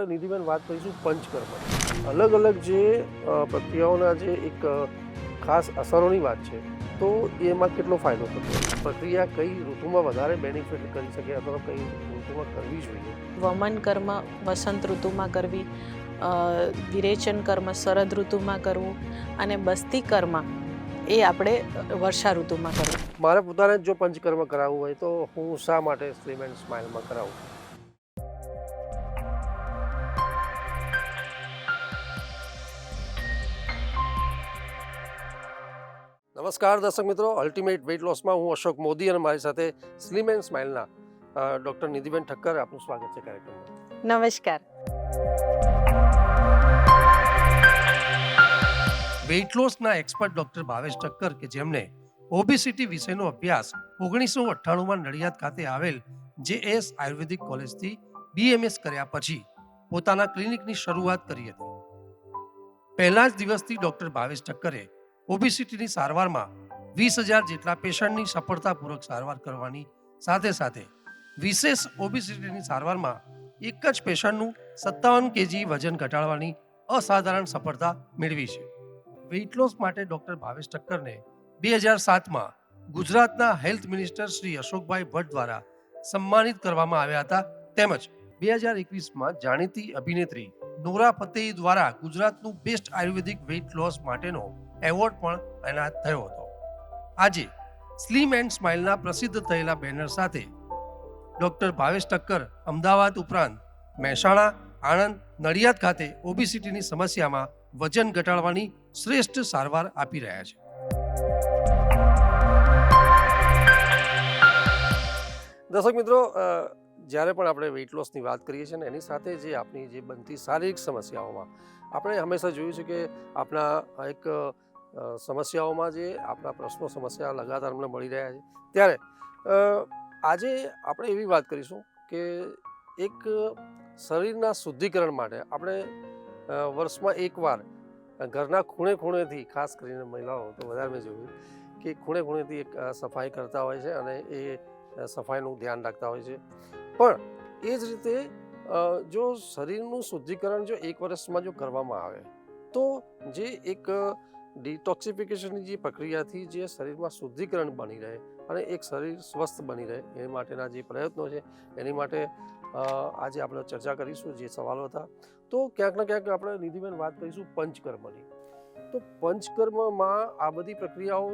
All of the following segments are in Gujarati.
આપણે નિધિબેન વાત કરીશું પંચકર્મ. અલગ અલગ જે પ્રક્રિયાઓના જે એક ખાસ અસરોની વાત છે, તો એમાં કેટલો ફાયદો થતો પ્રક્રિયા કઈ ઋતુમાં વધારે બેનિફિટ કરી શકે અથવા કઈ ઋતુમાં કરવી જોઈએ? વમન કર્મ વસંત ઋતુમાં કરવી, વિરેચન કર્મ શરદ ઋતુમાં કરવું અને બસ્તી કર્મ એ આપણે વર્ષા ઋતુમાં કરવું. મારે પોતાને જો પંચકર્મ કરાવવું હોય તો હું શા માટે સ્લીમ એન્ડ સ્માઇલમાં કરાવું? નમસ્કાર દર્શક મિત્રો, અલ્ટિમેટ વેઇટ લોસમાં હું અશોક મોદી અને મારી સાથે સ્લીમ એન્ડ સ્માઇલના ડૉક્ટર નિધિબેન ઠક્કર. આપનું સ્વાગત છે કાર્યક્રમમાં. નમસ્કાર. વેઇટ લોસના એક્સપર્ટ ડૉક્ટર ભાવેશ ઠક્કર કે જેમને ઓબેસિટી વિષયનો અભ્યાસ 1998માં નડિયાદ ખાતે આવેલ JS આયુર્વેદિક કોલેજથી BMS કર્યા પછી પોતાના ક્લિનિકની શરૂઆત કરી હતી. પહેલા જ દિવસથી ડૉક્ટર ભાવેશ ઠક્કરે ઓબેસિટીની સારવારમાં 20,000 જેટલા પેશન્ટની સફળતાપૂર્વક સારવાર કરવાની સાથે સાથે વિશેષ ઓબેસિટીની સારવારમાં એક જ પેશન્ટનું 57 kg વજન ઘટાડવાની અસાધારણ સફળતા મેળવી છે. વેઇટ લોસ માટે ડૉક્ટર ભાવેશ ઠક્કરને 2007માં ગુજરાતના હેલ્થ મિનિસ્ટર શ્રી અશોકભાઈ ભટ્ટ દ્વારા સન્માનિત કરવામાં આવ્યા હતા. તેમજ 2021માં જાણીતી અભિનેત્રી નોરા ફતેહી દ્વારા ગુજરાતનું બેસ્ટ આયુર્વેદિક વેઇટ લોસ માટેનો એવોર્ડ પણ એનાયત થયો હતો. આજે સ્લીમ એન્ડ સ્માઇલના પ્રસિદ્ધ થયેલા બેનર સાથે ડૉક્ટર ભાવેશ ઠક્કર અમદાવાદ ઉપરાંત મહેસાણા, આણંદ, નડિયાદ ખાતે ઓબેસિટીની સમસ્યામાં વજન ઘટાડવાની શ્રેષ્ઠ સારવાર આપી રહ્યા છે. દર્શક મિત્રો, જ્યારે પણ આપણે વેઇટ લોસની વાત કરીએ છીએ ને એની સાથે જે આપણી જે બનતી શારીરિક સમસ્યાઓમાં આપણે હંમેશા જોયું છે કે આપણા એક સમસ્યાઓમાં જે આપણા પ્રશ્નો સમસ્યા લગાતાર અમને મળી રહ્યા છે, ત્યારે આજે આપણે એવી વાત કરીશું કે એક શરીરના શુદ્ધિકરણ માટે આપણે વર્ષમાં એકવાર ઘરના ખૂણે ખૂણેથી, ખાસ કરીને મહિલાઓ તો વધારે મેં જોયું કે ખૂણે ખૂણેથી એક સફાઈ કરતા હોય છે અને એ સફાઈનું ધ્યાન રાખતા હોય છે. પણ એ જ રીતે જો શરીરનું શુદ્ધિકરણ જો એક વર્ષમાં જો કરવામાં આવે તો જે એક ડિટોક્સિફિકેશનની જે પ્રક્રિયાથી જે શરીરમાં શુદ્ધિકરણ બની રહે અને એક શરીર સ્વસ્થ બની રહે એ માટેના જે પ્રયત્નો છે એની માટે આજે આપણે ચર્ચા કરીશું. જે સવાલો હતા તો ક્યાંક ને ક્યાંક આપણે નિધિબેન વાત કરીશું પંચકર્મની. તો પંચકર્મમાં આ બધી પ્રક્રિયાઓ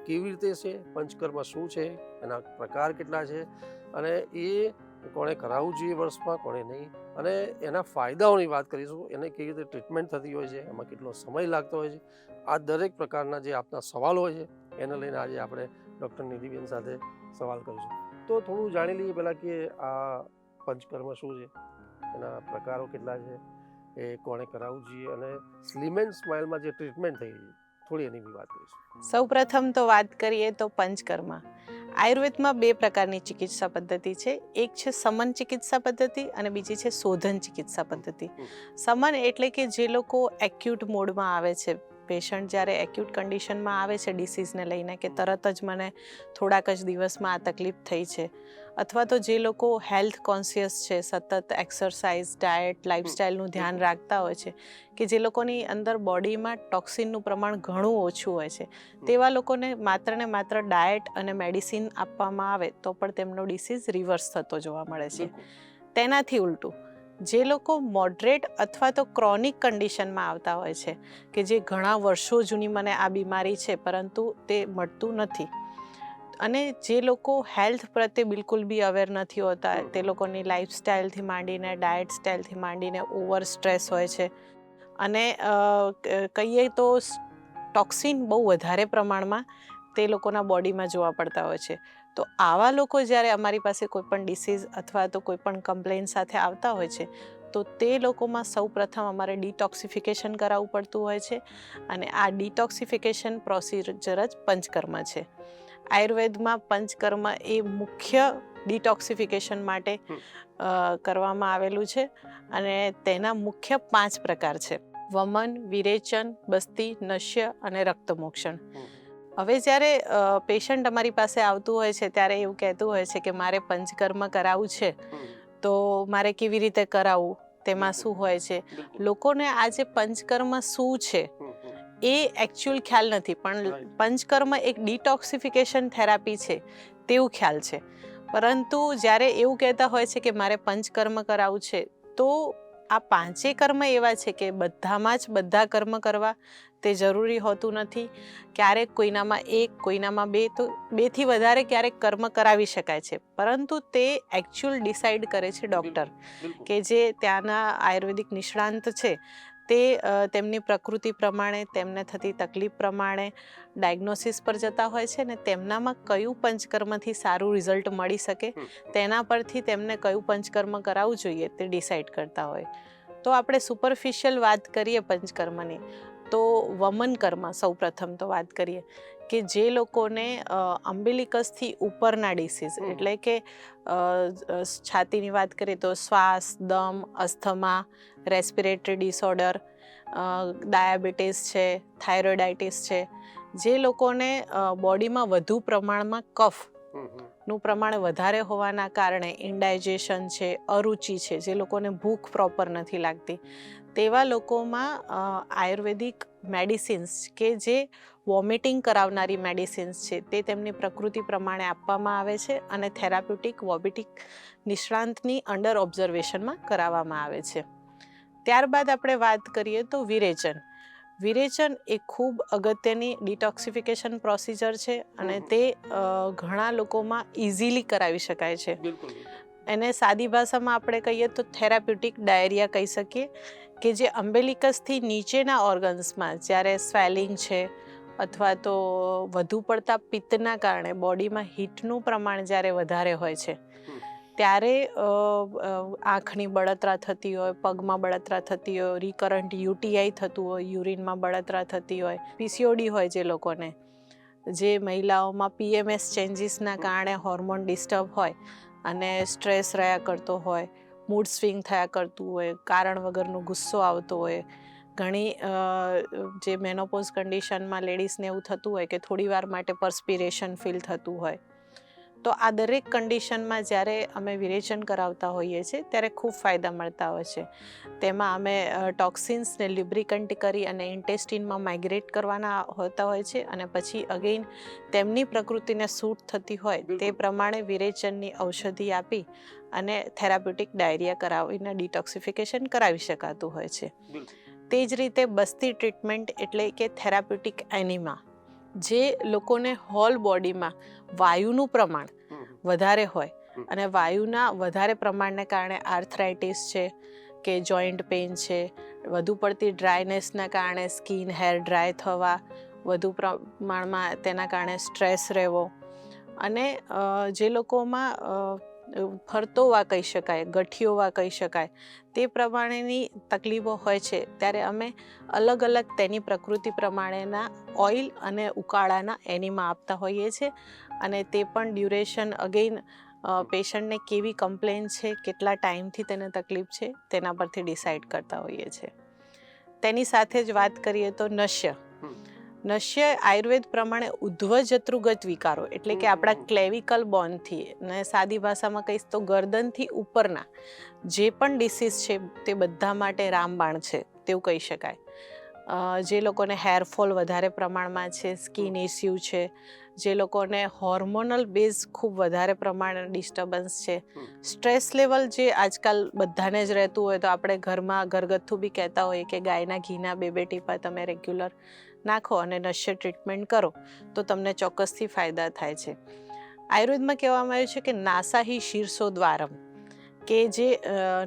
કેવી રીતે છે, પંચકર્મ શું છે, એના પ્રકાર કેટલા છે અને એ કોણે કરાવવું જોઈએ વર્ષમાં, કોણે નહીં, અને એના ફાયદાઓની વાત કરીશું. એને કેવી રીતે ટ્રીટમેન્ટ થતી હોય છે, એમાં કેટલો સમય લાગતો હોય છે, આ દરેક પ્રકારના જે આપના સવાલો હોય છે એને લઈને આજે આપણે ડૉક્ટર નિધિબેન સાથે સવાલ કરીશું. તો થોડું જાણી લઈએ પહેલાં કે આ પંચકર્મ શું છે, એના પ્રકારો કેટલા છે, એ કોણે કરાવવું જોઈએ અને સ્લીમ એન્ડ સ્માઇલમાં જે ટ્રીટમેન્ટ થઈ છે થોડી એની બી વાત કરીશું. સૌપ્રથમ તો વાત કરીએ તો પંચકર્મ. આયુર્વેદમાં બે પ્રકારની ચિકિત્સા પદ્ધતિ છે. એક છે સમન ચિકિત્સા પદ્ધતિ અને બીજી છે શોધન ચિકિત્સા પદ્ધતિ. સમન એટલે કે જે લોકો એક્યુટ મોડમાં આવે છે, પેશન્ટ જ્યારે એક્યુટ કન્ડિશનમાં આવે છે ડિસીઝને લઈને કે તરત જ મને થોડાક જ દિવસમાં આ તકલીફ થઈ છે, અથવા તો જે લોકો હેલ્થ કોન્શિયસ છે, સતત એક્સરસાઇઝ, ડાયટ, લાઇફસ્ટાઇલનું ધ્યાન રાખતા હોય છે, કે જે લોકોની અંદર બોડીમાં ટોક્સિનનું પ્રમાણ ઘણું ઓછું હોય છે, તેવા લોકોને માત્ર ને માત્ર ડાયટ અને મેડિસિન આપવામાં આવે તો પણ તેમનો ડિસીઝ રિવર્સ થતો જોવા મળે છે. તેનાથી ઉલટું જે લોકો મોડરેટ અથવા તો ક્રોનિક કન્ડિશનમાં આવતા હોય છે, કે જે ઘણા વર્ષો જૂની મને આ બીમારી છે પરંતુ તે મળતું નથી, અને જે લોકો હેલ્થ પ્રત્યે બિલકુલ બી અવેર નથી હોતા, તે લોકોની લાઈફસ્ટાઈલથી માંડીને, ડાયટ સ્ટાઇલથી માંડીને ઓવર સ્ટ્રેસ હોય છે, અને કહીએ તો ટોક્સિન બહુ વધારે પ્રમાણમાં તે લોકોના બોડીમાં જોવા પડતા હોય છે. તો આવા લોકો જ્યારે અમારી પાસે કોઈ પણ ડિસીઝ અથવા તો કોઈ પણ કમ્પ્લેન સાથે આવતા હોય છે તો તે લોકોમાં સૌપ્રથમ અમારે ડિટોક્સિફિકેશન કરાવવું પડતું હોય છે, અને આ ડિટોક્સિફિકેશન પ્રોસિજર જ પંચકર્મ છે. આયુર્વેદમાં પંચકર્મ એ મુખ્ય ડિટોક્સિફિકેશન માટે કરવામાં આવેલું છે, અને તેના મુખ્ય 5 પ્રકાર છે: વમન, વિરેચન, બસ્તી, નશ્ય અને રક્તમોક્ષણ. હવે જ્યારે પેશન્ટ અમારી પાસે આવતું હોય છે ત્યારે એવું કહેતું હોય છે કે મારે પંચકર્મ કરાવવું છે, તો મારે કેવી રીતે કરાવવું, તેમાં શું હોય છે. લોકોને આજે પંચકર્મ શું છે એ એકચ્યુઅલ ખ્યાલ નથી, પણ પંચકર્મ એક ડિટોક્સિફિકેશન થેરાપી છે તેવું ખ્યાલ છે. પરંતુ જ્યારે એવું કહેતા હોય છે કે મારે પંચકર્મ કરાવવું છે, તો આ પાંચેય કર્મ એવા છે કે બધામાં જ બધા કર્મ કરવા તે જરૂરી હોતું નથી. ક્યારેક કોઈનામાં એક, કોઈનામાં બે, તો બેથી વધારે ક્યારેક કર્મ કરાવી શકાય છે, પરંતુ તે એકચ્યુઅલ ડિસાઇડ કરે છે ડૉક્ટર, કે જે ત્યાંના આયુર્વેદિક નિષ્ણાંત છે તે તેમની પ્રકૃતિ પ્રમાણે, તેમને થતી તકલીફ પ્રમાણે ડાયગ્નોસિસ પર જતા હોય છે ને તેમનામાં કયું પંચકર્મથી સારું રિઝલ્ટ મળી શકે તેના પરથી તેમને કયું પંચકર્મ કરાવવું જોઈએ તે ડિસાઇડ કરતા હોય. તો આપણે સુપરફિશિયલ વાત કરીએ પંચકર્મની, તો વમન કર્મ સૌપ્રથમ તો વાત કરીએ કે જે લોકોને અમ્બિલિકસથી ઉપરના ડિસીઝ એટલે કે છાતીની વાત કરીએ તો શ્વાસ, દમ, અસ્થમા, રેસ્પિરેટરી ડિસઓર્ડર, ડાયાબિટીસ છે, થાઇરોઇડાઇટિસ છે, જે લોકોને બોડીમાં વધુ પ્રમાણમાં કફનું પ્રમાણ વધારે હોવાના કારણે ઇન્ડાઇજેશન છે, અરુચિ છે, જે લોકોને ભૂખ પ્રોપર નથી લાગતી, તેવા લોકોમાં આયુર્વેદિક મેડિસિન્સ કે જે વોમિટિંગ કરાવનારી મેડિસિન્સ છે તે તેમની પ્રકૃતિ પ્રમાણે આપવામાં આવે છે અને થેરાપ્યુટિક વોમિટિક નિષ્ણાંતની અંડર ઓબ્ઝર્વેશનમાં કરાવવામાં આવે છે. ત્યારબાદ આપણે વાત કરીએ તો વિરેચન. વિરેચન એ ખૂબ અગત્યની ડિટોક્સિફિકેશન પ્રોસિજર છે અને તે ઘણા લોકોમાં ઇઝીલી કરાવી શકાય છે. એને સાદી ભાષામાં આપણે કહીએ તો થેરાપ્યુટિક ડાયરિયા કહી શકીએ, કે જે અમ્બેલિકસથી નીચેના ઓર્ગન્સમાં જ્યારે સ્વેલિંગ છે અથવા તો વધુ પડતા પિત્તના કારણે બોડીમાં હીટનું પ્રમાણ જ્યારે વધારે હોય છે ત્યારે આંખની બળતરા થતી હોય, પગમાં બળતરા થતી હોય, રિકરન્ટ યુટીઆઈ થતું હોય, યુરિનમાં બળતરા થતી હોય, પીસીઓડી હોય જે લોકોને, જે મહિલાઓમાં પીએમએસ ચેન્જીસના કારણે હોર્મોન ડિસ્ટર્બ હોય અને સ્ટ્રેસ રહ્યા કરતો હોય, મૂડ સ્વિંગ થયા કરતું હોય, કારણ વગરનો ગુસ્સો આવતો હોય, ઘણી જે મેનોપોઝ કન્ડિશનમાં લેડીઝને એવું થતું હોય કે થોડી વાર માટે પરસ્પિરેશન ફીલ થતું હોય, તો આ દરેક કન્ડિશનમાં જ્યારે અમે વિરેચન કરાવતા હોઈએ છીએ ત્યારે ખૂબ ફાયદા મળતા હોય છે. તેમાં અમે ટોક્સિન્સને લ્યુબ્રિકન્ટ કરી અને ઇન્ટેસ્ટિનમાં માઇગ્રેટ કરવાના હોતા હોય છે અને પછી અગેઇન તેમની પ્રકૃતિને સૂટ થતી હોય તે પ્રમાણે વિરેચનની ઔષધિ આપી અને થેરાપ્યુટિક ડાયરિયા કરાવીને ડિટોક્સિફિકેશન કરાવી શકાતું હોય છે. તે જ રીતે બસ્તી ટ્રીટમેન્ટ એટલે કે થેરાપ્યુટિક એનિમા, જે લોકોને હોલ બોડીમાં વાયુનું પ્રમાણ વધારે હોય અને વાયુના વધારે પ્રમાણને કારણે આર્થરાઇટિસ છે કે જોઈન્ટ પેઇન છે, વધુ પડતી ડ્રાયનેસના કારણે સ્કિન, હેર ડ્રાય થવા, વધુ પ્રમાણમાં તેના કારણે સ્ટ્રેસ રહેવો અને જે લોકોમાં ફરતોવા કહી શકાય, ગઠિયોવા કહી શકાય, તે પ્રમાણેની તકલીફો હોય છે ત્યારે અમે અલગ અલગ તેની પ્રકૃતિ પ્રમાણેના ઓઇલ અને ઉકાળાના એનિમા આપતા હોઈએ છીએ અને તે પણ ડ્યુરેશન અગેઇન પેશન્ટને કેવી કમ્પ્લેન છે, કેટલા ટાઈમથી તેને તકલીફ છે તેના પરથી ડિસાઇડ કરતા હોઈએ છીએ. તેની સાથે જ વાત કરીએ તો નશ્ય. નશ્ય આયુર્વેદ પ્રમાણે ઉધ્વજત્રુગત વિકારો એટલે કે આપણા ક્લેવિકલ બોનથી ને સાદી ભાષામાં કહીશ તો ગરદનથી ઉપરના જે પણ ડિસીઝ છે તે બધા માટે રામબાણ છે તેવું કહી શકાય. જે લોકોને હેરફોલ વધારે પ્રમાણમાં છે, સ્કિન ઇસ્યુ છે, જે લોકોને હોર્મોનલ બેઝ ખૂબ વધારે પ્રમાણે ડિસ્ટર્બન્સ છે, સ્ટ્રેસ લેવલ જે આજકાલ બધાને જ રહેતું હોય તો આપણે ઘરમાં ઘરગથ્થુ બી કહેતા હોઈએ કે ગાયના ઘીના 2 ટીપા તમે રેગ્યુલર નાખો અને નશ્ય ટ્રીટમેન્ટ કરો તો તમને ચોક્કસથી ફાયદા થાય છે. આયુર્વેદમાં કહેવામાં આવ્યું છે કે નાસાહી શીર્ષો દ્વારમ, કે જે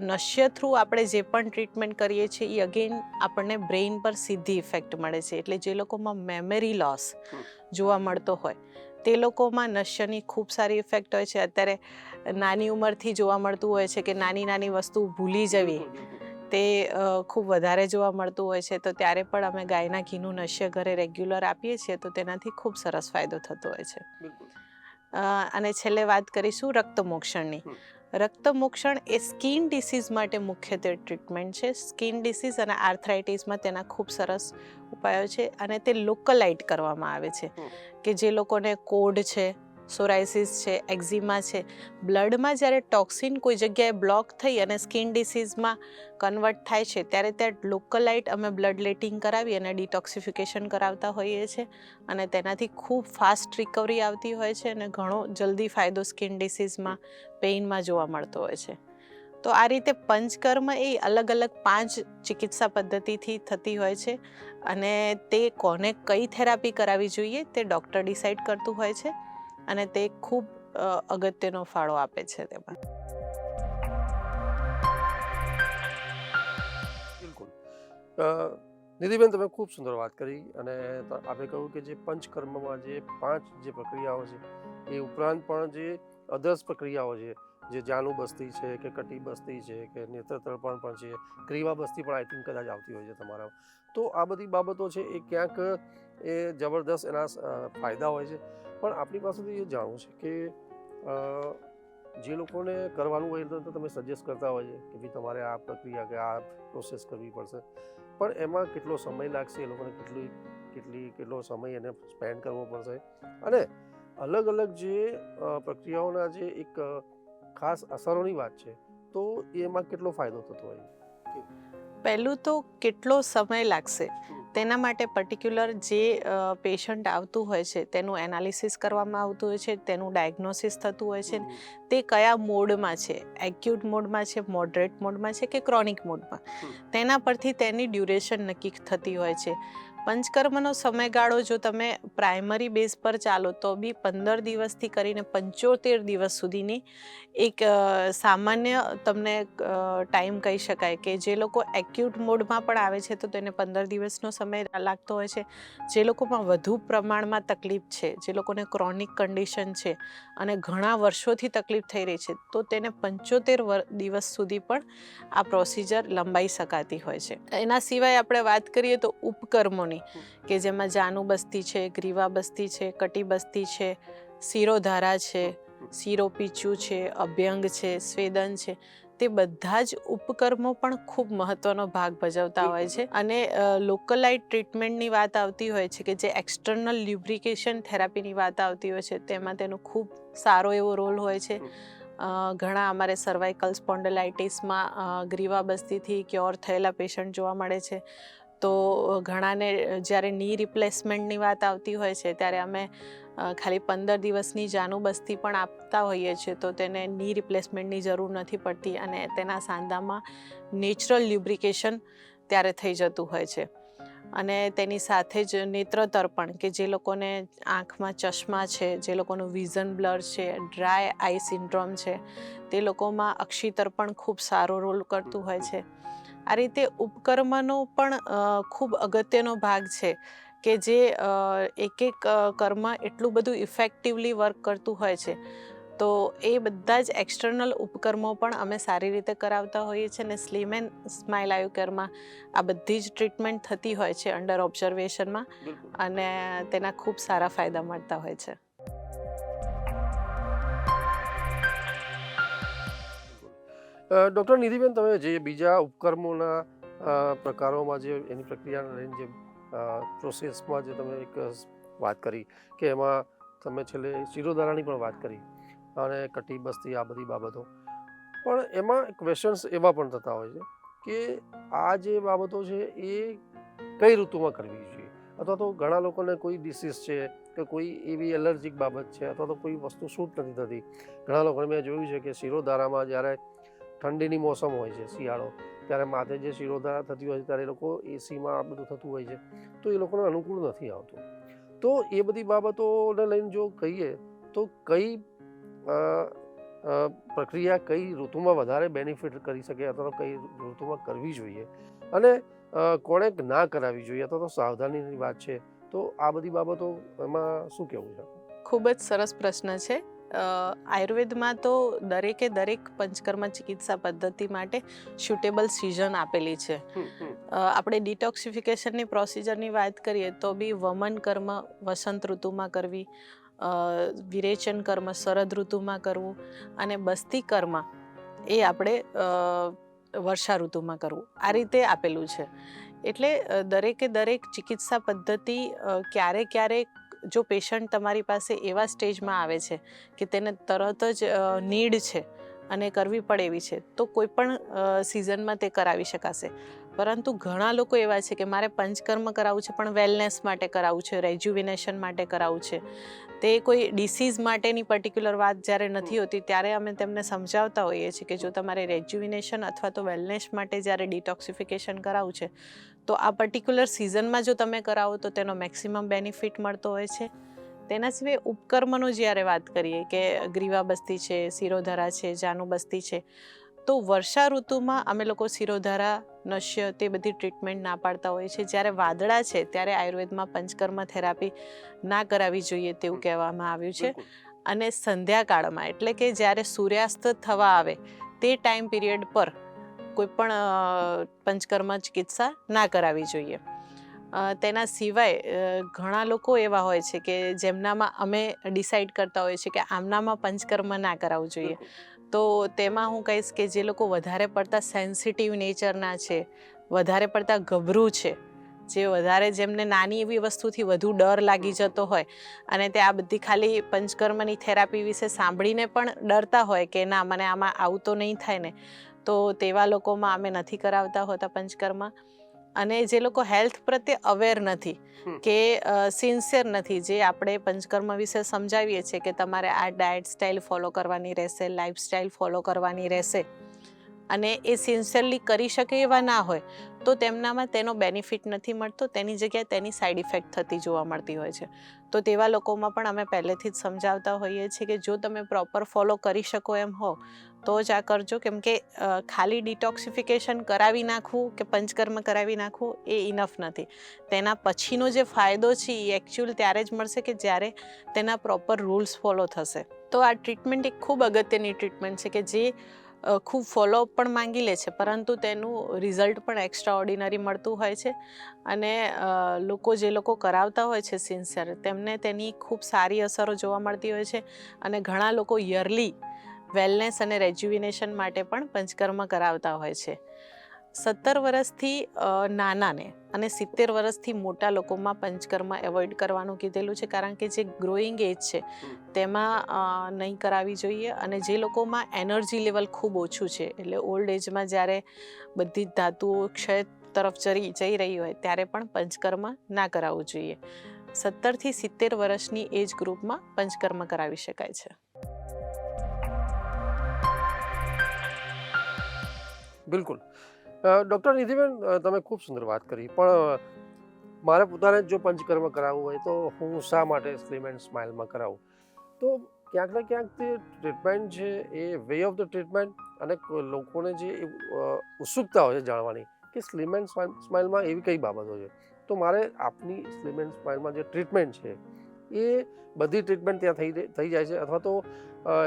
નશ્ય થ્રુ આપણે જે પણ ટ્રીટમેન્ટ કરીએ છીએ એ અગેન આપણને બ્રેઇન પર સીધી ઇફેક્ટ મળે છે. એટલે જે લોકોમાં મેમરી લોસ જોવા મળતો હોય તે લોકોમાં નશ્યની ખૂબ સારી ઇફેક્ટ હોય છે. અત્યારે નાની ઉંમરથી જોવા મળતું હોય છે કે નાની નાની વસ્તુ ભૂલી જવી તે ખૂબ વધારે જોવા મળતું હોય છે, તો ત્યારે પણ અમે ગાયના ઘીનું નશ્ય ઘરે રેગ્યુલર આપીએ છીએ તો તેનાથી ખૂબ સરસ ફાયદો થતો હોય છે. અને છેલ્લે વાત કરીશું રક્તમોક્ષણની. રક્તમોક્ષણ એ સ્કિન ડિસીઝ માટે મુખ્યત્વે ટ્રીટમેન્ટ છે. સ્કિન ડિસીઝ અને આર્થરાઇટિસમાં તેના ખૂબ સરસ ઉપાયો છે અને તે લોકલાઇટ કરવામાં આવે છે કે જે લોકોને કોઢ છે, સોરાયસિસ છે, એક્ઝિમા છે, બ્લડમાં જ્યારે ટોક્સિન કોઈ જગ્યાએ બ્લોક થઈ અને સ્કિન ડિસીઝમાં કન્વર્ટ થાય છે ત્યારે ત્યાં લોકલાઇટ અમે બ્લડ લેટિંગ કરાવી અને ડિટોક્સિફિકેશન કરાવતા હોઈએ છીએ અને તેનાથી ખૂબ ફાસ્ટ રિકવરી આવતી હોય છે અને ઘણો જલ્દી ફાયદો સ્કિન ડિસીઝમાં પેઇનમાં જોવા મળતો હોય છે. તો આ રીતે પંચકર્મ એ અલગ અલગ 5 ચિકિત્સા પદ્ધતિથી થતી હોય છે અને તે કોને કઈ થેરાપી કરાવવી જોઈએ તે ડૉક્ટર ડિસાઇડ કરતું હોય છે અને તે ખૂબ અગત્યનો ફાળો આપે છે તેમાં. બિલકુલ. નિધિબેન, તમે ખૂબ સુંદર વાત કરી અને આપણે કહ્યું કે જે પંચકર્મમાં જે 5 જે પ્રક્રિયાઓ છે એ ઉપરાંત પણ જે અદર્સ પ્રક્રિયાઓ છે, જે જાનુ બસ્તી છે કે કટી બસ્તી છે કે નેત્ર તર્પણ પણ છે, ગ્રીવા બસ્તી પણ આઈ થિંક કદાચ આવતી હોય છે તમારા. તો આ બધી બાબતો છે એ ક્યાંક એ જબરદસ્ત એના ફાયદા હોય છે, પણ આપણી પાસેથી એ જાણવું છે કે જે લોકોને કરવાનું હોય તો તમે સજેસ્ટ કરતા હોય છે કે ભાઈ તમારે આ પ્રક્રિયા કે આ પ્રોસેસ કરવી પડશે, પણ એમાં કેટલો સમય લાગશે, એ લોકોને કેટલો સમય એને સ્પેન્ડ કરવો પડશે, અને અલગ અલગ જે પ્રક્રિયાઓના જે એક ખાસ અસરોની વાત છે તો એમાં કેટલો ફાયદો થતો હોય? પહેલું તો કેટલો સમય લાગશે તેના માટે પર્ટિક્યુલર જે પેશન્ટ આવતું હોય છે તેનું એનાલિસિસ કરવામાં આવતું હોય છે, તેનું ડાયગ્નોસિસ થતું હોય છે, તે કયા મોડમાં છે, એક્યુટ મોડમાં છે, મોડરેટ મોડમાં છે કે ક્રોનિક મોડમાં, તેના પરથી તેની ડ્યુરેશન નક્કી થતી હોય છે. પંચકર્મનો સમયગાળો જો તમે પ્રાઇમરી બેઝ પર ચાલો તો બી 15 દિવસથી કરીને 75 દિવસ સુધીની એક સામાન્ય તમને ટાઈમ કહી શકાય કે જે લોકો એક્યુટ મોડમાં પણ આવે છે તો તેને 15 દિવસનો સમય લાગતો હોય છે. જે લોકોમાં વધુ પ્રમાણમાં તકલીફ છે, જે લોકોને ક્રોનિક કન્ડિશન છે અને ઘણા વર્ષોથી તકલીફ થઈ રહી છે તો તેને 75 દિવસ સુધી પણ આ પ્રોસિજર લંબાઈ શકાતી હોય છે. એના સિવાય આપણે વાત કરીએ તો ઉપકર્મોની કે જેમાં જાનુ બસ્તી છે, ગ્રીવા બસ્તી છે, કટી બસ્તી છે, શિરોધારા છે, શિરોપીચું છે, અભ્યંગ છે, સ્વેદન છે, તે બધા જ ઉપકર્મો પણ ખૂબ મહત્વનો ભાગ ભજવતા હોય છે અને લોકલાઇટ ટ્રીટમેન્ટની વાત આવતી હોય છે કે જે એક્સટર્નલ લ્યુબ્રિકેશન થેરાપીની વાત આવતી હોય છે તેમાં તેનો ખૂબ સારો એવો રોલ હોય છે. ઘણા અમારે સર્વાઇકલ સ્પોન્ડલાઇટિસમાં ગ્રીવા બસ્તીથી ક્યોર થયેલા પેશન્ટ જોવા મળે છે. તો ઘણાને જ્યારે ની રિપ્લેસમેન્ટની વાત આવતી હોય છે ત્યારે અમે ખાલી 15 દિવસની જાનુ બસ્તી પણ આપતા હોઈએ છીએ તો તેને ની રિપ્લેસમેન્ટની જરૂર નથી પડતી અને તેના સાંધામાં નેચરલ લ્યુબ્રિકેશન ત્યારે થઈ જતું હોય છે. અને તેની સાથે જ નેત્ર તર્પણ કે જે લોકોને આંખમાં ચશ્મા છે, જે લોકોનું વિઝન બ્લર છે, ડ્રાય આઈ સિન્ડ્રોમ છે, તે લોકોમાં અક્ષી તર્પણ ખૂબ સારો રોલ કરતું હોય છે. આ રીતે ઉપકર્મનો પણ ખૂબ અગત્યનો ભાગ છે કે જે એક કર્મ એટલું બધું ઇફેક્ટિવલી વર્ક કરતું હોય છે તો એ બધા જ એક્સટર્નલ ઉપકર્મો પણ અમે સારી રીતે કરાવતા હોઈએ છીએ અને સ્લીમ એન્ડ સ્માઇલ આયુકેરમાં આ બધી જ ટ્રીટમેન્ટ થતી હોય છે અંડર ઓબ્ઝર્વેશનમાં અને તેના ખૂબ સારા ફાયદા મળતા હોય છે. ડૉક્ટર નિધિબેન, તમે જે બીજા ઉપકર્મોના પ્રકારોમાં જે એની પ્રક્રિયાને લઈને જે પ્રોસેસમાં જે તમે એક વાત કરી કે એમાં તમે છેલ્લે શિરોધારાની પણ વાત કરી અને કટી બસ્તી, આ બધી બાબતો, પણ એમાં ક્વેશ્ચન્સ એવા પણ થતા હોય છે કે આ જે બાબતો છે એ કઈ ઋતુમાં કરવી જોઈએ, અથવા તો ઘણા લોકોને કોઈ ડિસીઝ છે કે કોઈ એવી એલર્જીક બાબત છે અથવા તો કોઈ વસ્તુ સૂટ નથી થતી. ઘણા લોકોને મેં જોયું છે કે શિરોધારામાં જ્યારે ઠંડીની મોસમ હોય છે, શિયાળો, ત્યારે માથે જે શિરોધારા થતી હોય છે ત્યારે એ લોકો એસીમાં આ બધું થતું હોય છે તો એ લોકોને અનુકૂળ નથી આવતું. તો એ બધી બાબતોને લઈને જો કહીએ તો કઈ પ્રક્રિયા કઈ ઋતુમાં વધારે બેનિફિટ કરી શકે અથવા તો કઈ ઋતુમાં કરવી જોઈએ અને કોણે ના કરાવવી જોઈએ અથવા તો સાવધાનીની વાત છે, તો આ બધી બાબતો એમાં શું કહેવું છે? ખૂબ જ સરસ પ્રશ્ન છે. આયુર્વેદમાં તો દરેક પંચકર્મ ચિકિત્સા પદ્ધતિ માટે સ્યુટેબલ સિઝન આપેલી છે. આપણે ડિટોક્સિફિકેશનની પ્રોસિજરની વાત કરીએ તો બી વમન કર્મ વસંત ઋતુમાં કરવી, વિરેચન કર્મ શરદ ઋતુમાં કરવું અને બસ્તી કર્મ એ આપણે વર્ષા ઋતુમાં કરવું, આ રીતે આપેલું છે. એટલે દરેક ચિકિત્સા પદ્ધતિ ક્યારે જો પેશન્ટ તમારી પાસે એવા સ્ટેજમાં આવે છે કે તેને તરત જ નીડ છે અને કરવી પડે એવી છે તો કોઈ પણ સિઝનમાં તે કરાવી શકાશે. પરંતુ ઘણા લોકો એવા છે કે મારે પંચકર્મ કરાવવું છે પણ વેલનેસ માટે કરાવવું છે, રેજ્યુવિનેશન માટે કરાવવું છે. તે કોઈ ડિસીઝ માટેની પર્ટિક્યુલર વાત જ્યારે નથી હોતી ત્યારે અમે તેમને સમજાવતા હોઈએ છીએ કે જો તમારે રેજ્યુવિનેશન અથવા તો વેલનેસ માટે જ્યારે ડિટોક્સિફિકેશન કરાવવું છે તો આ પર્ટિક્યુલર સિઝનમાં જો તમે કરાવો તો તેનો મેક્સિમમ બેનિફિટ મળતો હોય છે. તેના સિવાય ઉપકર્મનો જ્યારે વાત કરીએ કે ગ્રીવાબસ્તી છે, શિરોધારા છે, જાનુબસ્તી છે, તો વર્ષા ઋતુમાં અમે લોકો શિરોધારા, નશ્ય તે બધી ટ્રીટમેન્ટ ના પાડતા હોઈએ છીએ. જ્યારે વાદળા છે ત્યારે આયુર્વેદમાં પંચકર્મ થેરાપી ના કરાવવી જોઈએ તેવું કહેવામાં આવ્યું છે. અને સંધ્યાકાળમાં એટલે કે જ્યારે સૂર્યાસ્ત થવા આવે તે ટાઈમ પીરિયડ પર કોઈ પણ પંચકર્મ ચિકિત્સા ના કરાવવી જોઈએ. તેના સિવાય ઘણા લોકો એવા હોય છે કે જેમનામાં અમે ડિસાઈડ કરતા હોઈએ છીએ કે આમનામાં પંચકર્મ ના કરાવવું જોઈએ. તો તેમાં હું કહીશ કે જે લોકો વધારે પડતા સેન્સિટિવ નેચરના છે, વધારે પડતા ગભરું છે, જે વધારે જેમને નાની એવી વસ્તુથી વધુ ડર લાગી જતો હોય અને તે આ બધી ખાલી પંચકર્મની થેરાપી વિશે સાંભળીને પણ ડરતા હોય કે ના મને આમાં આવું તો નહીં થાય ને, તો તેવા લોકોમાં અમે નથી કરાવતા હોતા પંચકર્મ. અને જે લોકો હેલ્થ પ્રત્યે અવેર નથી કે સિન્સિયર નથી, જે આપણે પંચકર્મ વિશે સમજાવીએ છીએ કે તમારે આ ડાયટ સ્ટાઇલ ફોલો કરવાની રહેશે, લાઈફસ્ટાઈલ ફોલો કરવાની રહેશે, અને એ સિન્સિયરલી કરી શકે એવા ના હોય તો તેમનામાં તેનો બેનિફિટ નથી મળતો, તેની જગ્યાએ તેની સાઈડ ઇફેક્ટ થતી જોવા મળતી હોય છે. તો તેવા લોકોમાં પણ અમે પહેલેથી જ સમજાવતા હોઈએ છીએ કે જો તમે પ્રોપર ફોલો કરી શકો એમ હો તો જ આ કરજો. કેમ કે ખાલી ડિટોક્સિફિકેશન કરાવી નાખવું કે પંચકર્મ કરાવી નાખવું એ ઇનફ નથી. તેના પછીનો જે ફાયદો છે એ એકચ્યુઅલ ત્યારે જ મળશે કે જ્યારે તેના પ્રોપર રૂલ્સ ફોલો થશે. તો આ ટ્રીટમેન્ટ એક ખૂબ અગત્યની ટ્રીટમેન્ટ છે કે જે ખૂબ ફોલોઅપ પણ માંગી લે છે પરંતુ તેનું રિઝલ્ટ પણ એક્સ્ટ્રા ઓર્ડિનરી મળતું હોય છે. અને જે લોકો કરાવતા હોય છે સિન્સિયર, તેમને તેની ખૂબ સારી અસરો જોવા મળતી હોય છે. અને ઘણા લોકો યરલી વેલનેસ અને રેજ્યુવિનેશન માટે પણ પંચકર્મ કરાવતા હોય છે. 17 વર્ષથી નાનાને અને 70 વર્ષથી મોટા લોકોમાં પંચકર્મ એવોઇડ કરવાનું કીધેલું છે, કારણ કે જે ગ્રોઈંગ એજ છે તેમાં નહીં કરાવવી જોઈએ. અને જે લોકોમાં એનર્જી લેવલ ખૂબ ઓછું છે, એટલે ઓલ્ડ એજમાં જ્યારે બધી જ ધાતુઓ ક્ષય તરફ જઈ રહી હોય ત્યારે પણ પંચકર્મ ના કરાવવું જોઈએ. 17 થી 70 વર્ષની એજ ગ્રુપમાં પંચકર્મ કરાવી શકાય છે. બિલકુલ. ડૉક્ટર નિધિબેન, તમે ખૂબ સુંદર વાત કરી, પણ મારે પોતાને જો પંચકર્મ કરાવવું હોય તો હું શા માટે સ્લિમ એન્ડ સ્માઇલમાં કરાવું? તો ક્યાંક ને ક્યાંક તે ટ્રીટમેન્ટ છે એ વે ઓફ ધ ટ્રીટમેન્ટ અને લોકોને જે ઉત્સુકતા હોય છે જાણવાની કે સ્લિમ એન્ડ સ્માઇલમાં એવી કઈ બાબતો છે, તો મારે આપની સ્લિમ એન્ડ સ્માઇલમાં જે ટ્રીટમેન્ટ છે એ બધી ટ્રીટમેન્ટ ત્યાં થઈ જાય છે, અથવા તો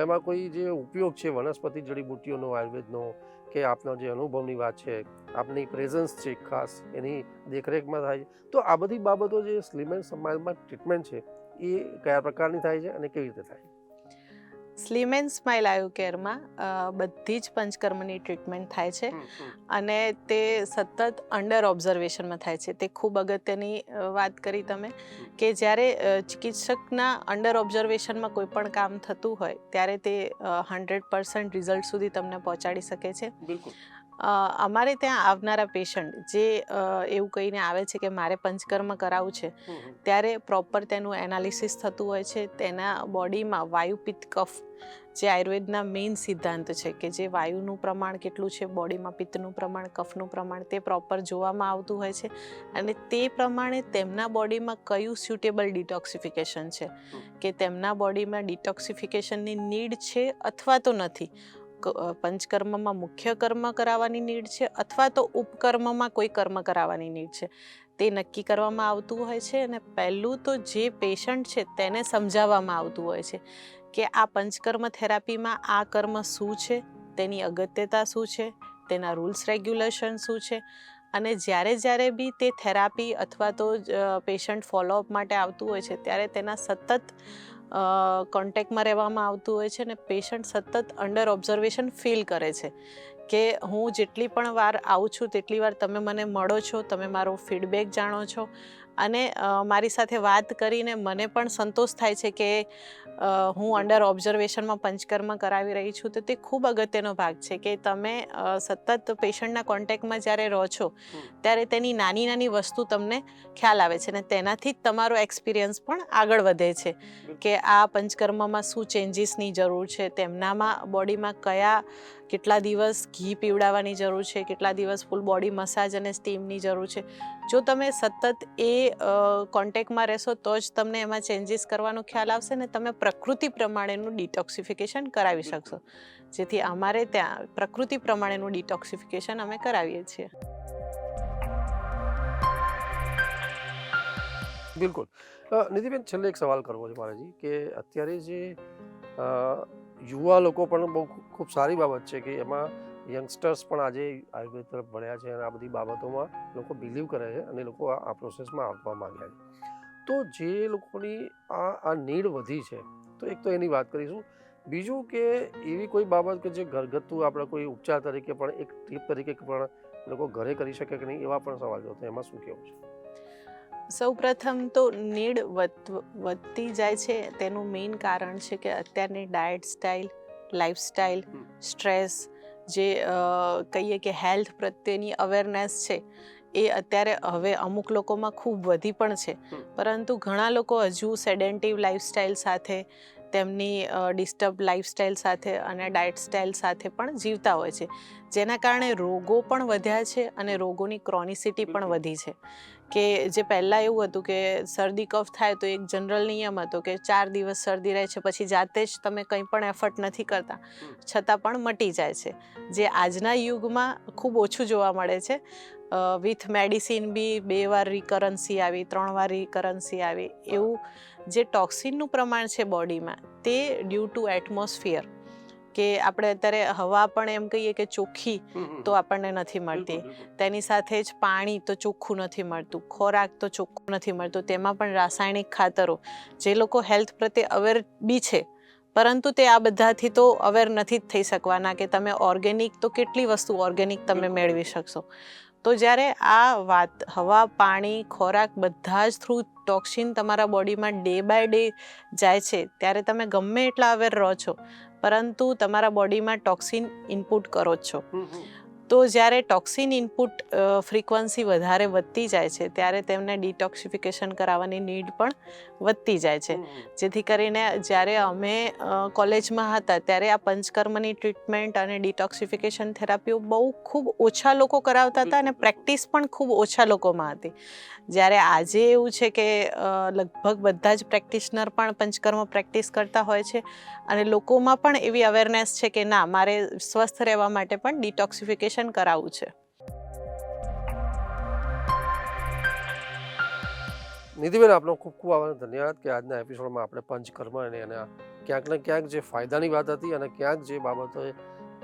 એમાં કોઈ જે ઉપયોગ છે વનસ્પતિ જડીબુટ્ટીઓનો, આયુર્વેદનો, કે આપનો જે અનુભવની વાત છે, આપની પ્રેઝન્સ છે ખાસ એની દેખરેખમાં થાય છે, તો આ બધી બાબતો જે સ્લિમ એન્ડ સ્માઇલમાં ટ્રીટમેન્ટ છે એ કયા પ્રકારની થાય છે અને કેવી રીતે થાય? સ્લિમ એન્ડ સ્માઇલ આયુ કેરમાં બધી જ પંચકર્મની ટ્રીટમેન્ટ થાય છે અને તે સતત અંડર ઓબ્ઝર્વેશનમાં થાય છે. તે ખૂબ અગત્યની વાત કરી તમે કે જ્યારે ચિકિત્સકના અંડર ઓબ્ઝર્વેશનમાં કોઈ પણ કામ થતું હોય ત્યારે તે 100% રિઝલ્ટ સુધી તમને પહોંચાડી શકે છે. બિલકુલ. અમારે ત્યાં આવનારા પેશન્ટ જે એવું કહીને આવે છે કે મારે પંચકર્મ કરાવવું છે, ત્યારે પ્રોપર તેનું એનાલિસિસ થતું હોય છે. તેના બોડીમાં વાયુ, પિત્ત, કફ, જે આયુર્વેદના મેઇન સિદ્ધાંત છે કે જે વાયુનું પ્રમાણ કેટલું છે બોડીમાં, પિત્તનું પ્રમાણ, કફનું પ્રમાણ, તે પ્રોપર જોવામાં આવતું હોય છે. અને તે પ્રમાણે તેમના બોડીમાં કયું સ્યુટેબલ ડિટોક્સિફિકેશન છે, કે તેમના બોડીમાં ડિટોક્સિફિકેશનની નીડ છે અથવા તો નથી, પંચકર્મમાં મુખ્ય કર્મ કરાવવાની નીડ છે અથવા તો ઉપકર્મમાં કોઈ કર્મ કરાવવાની નીડ છે, તે નક્કી કરવામાં આવતું હોય છે. અને પહેલું તો જે પેશન્ટ છે તેને સમજાવવામાં આવતું હોય છે કે આ પંચકર્મ થેરાપીમાં આ કર્મ શું છે, તેની અગત્યતા શું છે, તેના રૂલ્સ રેગ્યુલેશન શું છે. અને જ્યારે બી તે થેરાપી અથવા તો પેશન્ટ ફોલોઅપ માટે આવતું હોય છે ત્યારે તેના સતત કોન્ટેક્ટમાં રહેવામાં આવતું હોય છે. અને પેશન્ટ સતત અંડર ઓબ્ઝર્વેશન ફીલ કરે છે કે હું જેટલી પણ વાર આવું છું તેટલી વાર તમે મને મળો છો, તમે મારો ફીડબેક જાણો છો અને મારી સાથે વાત કરીને મને પણ સંતોષ થાય છે કે હું અંડર ઓબ્ઝર્વેશનમાં પંચકર્મ કરાવી રહી છું. તો તે ખૂબ અગત્યનો ભાગ છે કે તમે સતત પેશન્ટના કોન્ટેક્ટમાં જ્યારે રહો છો ત્યારે તેની નાની નાની વસ્તુ તમને ખ્યાલ આવે છે, અને તેનાથી જ તમારો એક્સપિરિયન્સ પણ આગળ વધે છે કે આ પંચકર્મમાં શું ચેન્જીસની જરૂર છે, તેમનામાં બોડીમાં કેટલા દિવસ ઘી પીવડાવવાની જરૂર છે, કેટલા દિવસ ફૂલ બોડી મસાજ અને સ્ટીમની જરૂર છે. જો તમે સતત એ કોન્ટેક્ટમાં રહેશો તો જ તમને એમાં ચેન્જીસ કરવાનો ખ્યાલ આવશે ને તમે પ્રકૃતિ પ્રમાણેનું ડિટોક્સિફિકેશન કરાવી શકશો. જેથી અમારે ત્યાં પ્રકૃતિ પ્રમાણેનું ડિટોક્સિફિકેશન અમે કરાવીએ છીએ. બિલકુલ. નિધિબેન, છેલ્લે એક સવાલ કરવો છે મારાજી કે અત્યારે જે યુવા લોકો પણ બહુ ખૂબ સારી બાબત છે કે એમાં યંગસ્ટર્સ પણ આજે આયુર્વેદ તરફ વળ્યા છે અને આ બધી બાબતોમાં લોકો બિલીવ કરે છે અને લોકો આ પ્રોસેસમાં આવવા માંગ્યા છે. તો જે લોકોની આ નીડ વધી છે, તો એક તો એની વાત કરીશું. બીજું કે એવી કોઈ બાબત કે જે ઘરગથ્થુ આપણે કોઈ ઉપચાર તરીકે પણ એક ટીપ તરીકે પણ લોકો ઘરે કરી શકે કે નહીં, એવા પણ સવાલ છે. તો એમાં શું કહેવું છે? સૌપ્રથમ તો નીડ વધતી જાય છે તેનું મેઇન કારણ છે કે અત્યારની ડાયટ સ્ટાઇલ, લાઈફસ્ટાઇલ, સ્ટ્રેસ, જે કહીએ કે હેલ્થ પ્રત્યેની અવેરનેસ છે એ અત્યારે હવે અમુક લોકોમાં ખૂબ વધી પણ છે. પરંતુ ઘણા લોકો હજુ સેડેન્ટિવ લાઈફસ્ટાઇલ સાથે, તેમની ડિસ્ટર્બ લાઈફસ્ટાઇલ સાથે અને ડાયટ સ્ટાઇલ સાથે પણ જીવતા હોય છે, જેના કારણે રોગો પણ વધ્યા છે અને રોગોની ક્રોનિસિટી પણ વધી છે. કે જે પહેલાં એવું હતું કે શરદી કફ થાય તો એક જનરલ નિયમ હતો કે 4 દિવસ શરદી રહે છે, પછી જાતે જ તમે કંઈ પણ એફર્ટ નથી કરતા છતાં પણ મટી જાય છે. જે આજના યુગમાં ખૂબ ઓછું જોવા મળે છે. વિથ મેડિસિન બી 2 વાર રિકરન્સી આવી, 3 વાર રિકરન્સી આવી. એવું જે ટોક્સિનનું પ્રમાણ છે બોડીમાં તે ડ્યુ ટુ એટમોસ્ફિયર, કે આપણે અત્યારે હવા પણ એમ કહીએ કે ચોખ્ખી તો આપણને નથી મળતી, તેની સાથે જ પાણી તો ચોખ્ખું નથી મળતું, ખોરાક તો ચોખ્ખું નથી મળતું, તેમાં પણ રાસાયણિક ખાતરો. જે લોકો હેલ્થ પ્રત્યે અવેર બી છે પરંતુ તે આ બધાથી તો અવેર નથી જ થઈ શકવાના કે તમે ઓર્ગેનિક તો કેટલી વસ્તુ ઓર્ગેનિક તમે મેળવી શકશો. તો જ્યારે આ વાત હવા, પાણી, ખોરાક બધા જ થ્રુ ટોક્સિન તમારા બોડીમાં ડે બાય ડે જાય છે ત્યારે તમે ગમે એટલા અવેર રહો છો પરંતુ તમારા બોડીમાં ટોક્સિન ઇનપુટ કરો જ છો. તો જ્યારે ટોક્સિન ઇનપુટ ફ્રીક્વન્સી વધારે વધતી જાય છે ત્યારે તેમને ડિટોક્સિફિકેશન કરાવવાની નીડ પણ વધતી જાય છે. જેથી કરીને જ્યારે અમે કોલેજમાં હતા ત્યારે આ પંચકર્મની ટ્રીટમેન્ટ અને ડિટોક્સિફિકેશન થેરાપીઓ ખૂબ ઓછા લોકો કરાવતા હતા અને પ્રેક્ટિસ પણ ખૂબ ઓછા લોકોમાં હતી. જ્યારે આજે એવું છે કે લગભગ બધા જ પ્રેક્ટિશનર પણ પંચકર્મ પ્રેક્ટિસ કરતા હોય છે અને લોકોમાં પણ એવી અવેરનેસ છે કે ના, મારે સ્વસ્થ રહેવા માટે પણ ડિટોક્સિફિકેશન કરાવવું છે. નિધિબેન, આપનો ખૂબ ખૂબ આભાર, ધન્યવાદ કે આજના એપિસોડમાં આપણે પંચકર્મ અને એના ક્યાંક ને ક્યાંક જે ફાયદાની વાત હતી અને ક્યાંક જે બાબતોએ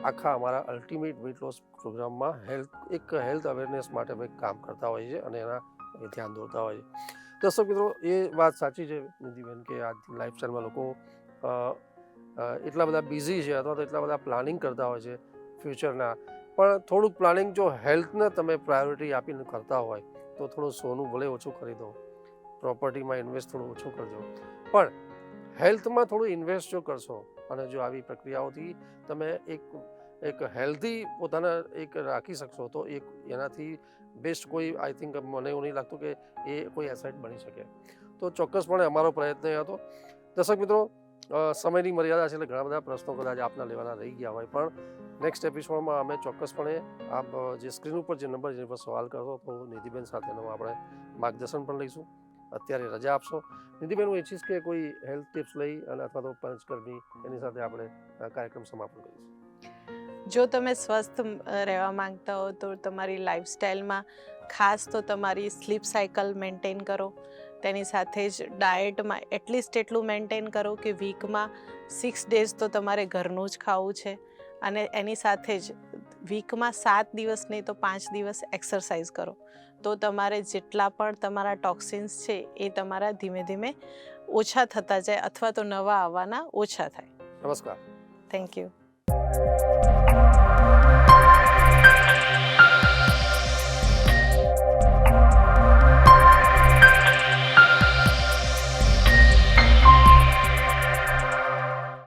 આખા અમારા અલ્ટિમેટ વેઇટ લોસ પ્રોગ્રામમાં હેલ્થ અવેરનેસ માટે અમે કામ કરતા હોઈએ છીએ અને એના ધ્યાન દોરતા હોઈએ છીએ. દર્શક મિત્રો, એ વાત સાચી છે નિધિબેન કે આજની લાઈફસ્ટાઈલમાં લોકો એટલા બધા બિઝી છે અથવા તો એટલા બધા પ્લાનિંગ કરતા હોય છે ફ્યુચરના, પણ થોડુંક પ્લાનિંગ જો હેલ્થને તમે પ્રાયોરિટી આપીને કરતા હોય તો થોડું સોનું ભલે ઓછું કરી દો, પ્રોપર્ટીમાં ઇન્વેસ્ટ થોડું ઓછું કરજો, પણ હેલ્થમાં થોડું ઇન્વેસ્ટ જો કરશો અને જો આવી પ્રક્રિયાઓથી તમે એક હેલ્ધી પોતાને એક રાખી શકશો તો એનાથી બેસ્ટ કોઈ, આઈ થિંક, મને એવું નહીં લાગતું કે એ કોઈ એસેટ બની શકે. તો ચોક્કસપણે અમારો પ્રયત્ન એ હતો. દર્શક મિત્રો, સમયની મર્યાદા છે એટલે ઘણા બધા પ્રશ્નો કદાચ આપના લેવાના રહી ગયા હોય, પણ નેક્સ્ટ એપિસોડમાં અમે ચોક્કસપણે આપ જે સ્ક્રીન ઉપર જે નંબર જેની પર સવાલ કરશો તો નિધિબેન સાથેનું આપણે માર્ગદર્શન પણ લઈશું. અત્યારે રજા આપશો. નિધિબેન, હું ઈચ્છીશ કે કોઈ હેલ્થ ટિપ્સ લઈ અને અથવા તો પંચકર્મી એની સાથે આપણે કાર્યક્રમ સમાપન કરીશું. જો તમે સ્વસ્થ રહેવા માંગતા હો તો તમારી લાઈફસ્ટાઈલમાં ખાસ તો તમારી સ્લીપ સાયકલ મેન્ટેન કરો. તેની સાથે જ ડાયટમાં એટલીસ્ટ એટલું મેન્ટેન કરો કે વીકમાં 6 ડેઝ તો તમારે ઘરનું જ ખાવું છે અને એની સાથે જ વીકમાં 7 દિવસ નહીં તો 5 દિવસ એક્સરસાઇઝ કરો. તો તમારે જેટલા પણ તમારા ટોક્સિન્સ છે એ તમારા ધીમે ધીમે ઓછા થતા જાય અથવા તો નવા આવવાના ઓછા થાય. નમસ્કાર. Thank you.